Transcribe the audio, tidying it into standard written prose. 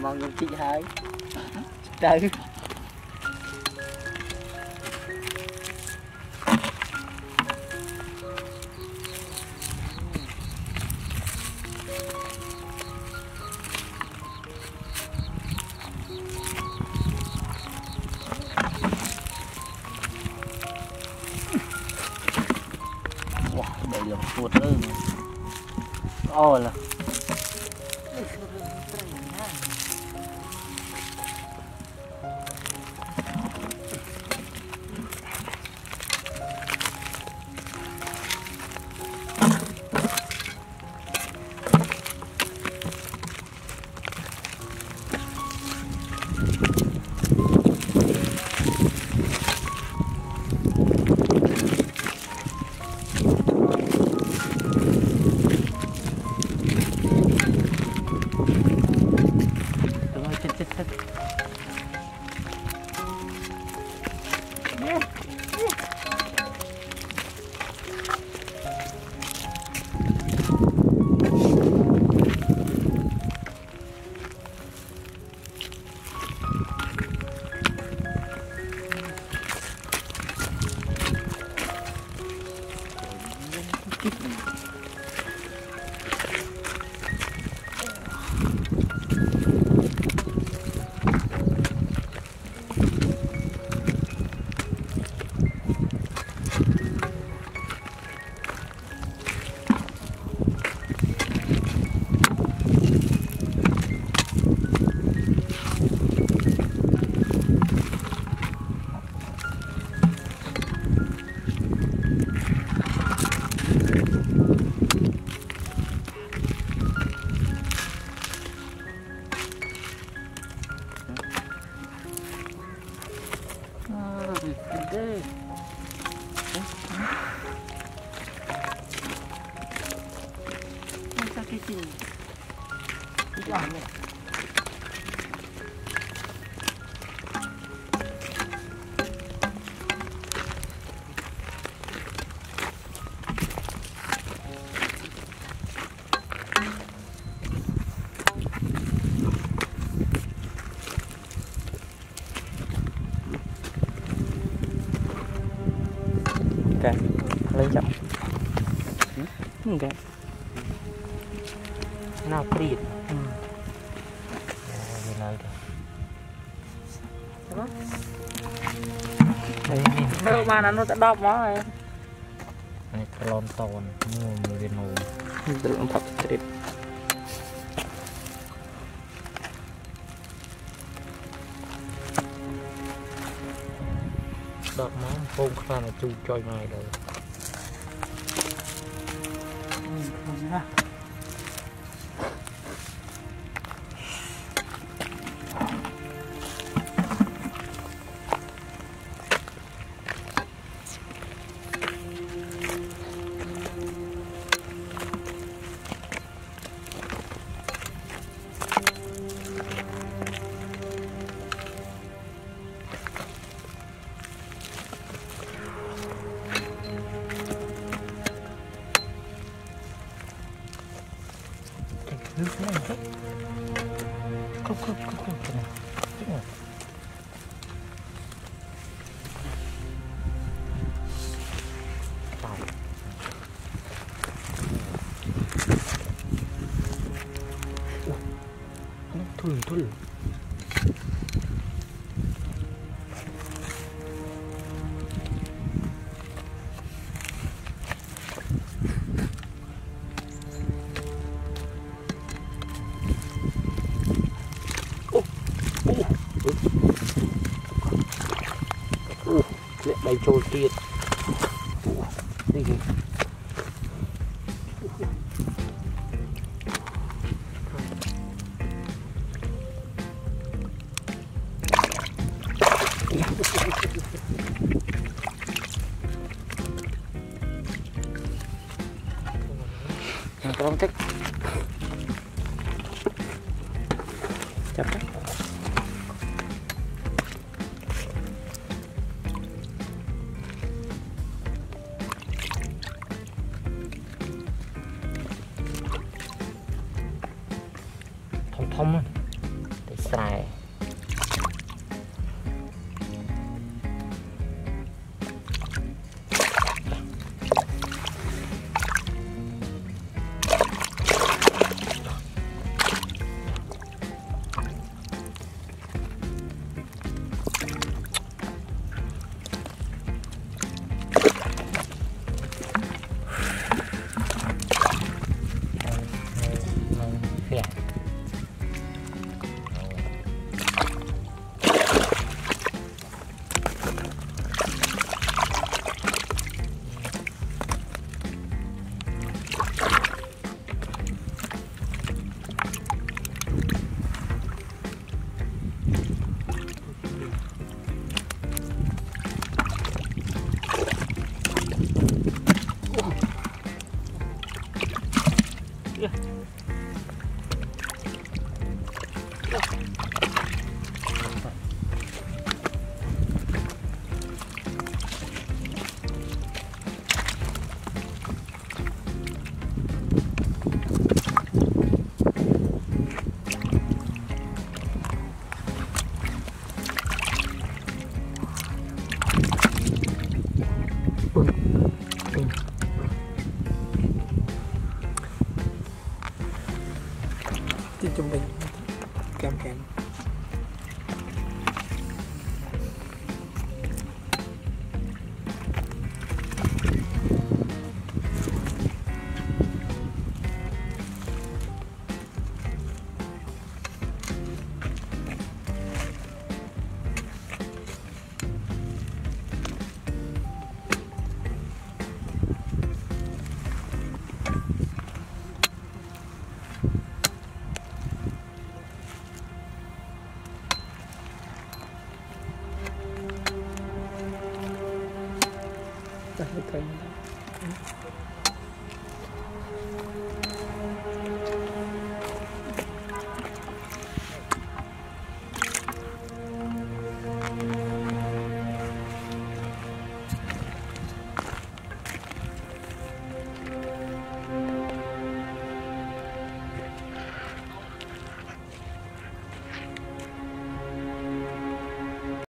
mong dùng chị hai trời đây là một nữa ôi là cái gì cái này ok lấy chậm ok nào kriệt đây mà nó đã đọc nó rồi này lon tòn mua viên hồ tự ông tập kriệt đọt nó phun khăn là chui trôi ngoài rồi nước này hết không cái này thôi đây trôi tiệt đi kìa tolong cek capek thông thông xài Chị trung bình kèm kèm Hãy subscribe cho kênh Ghiền Mì Gõ để không bỏ lỡ những video hấp dẫn.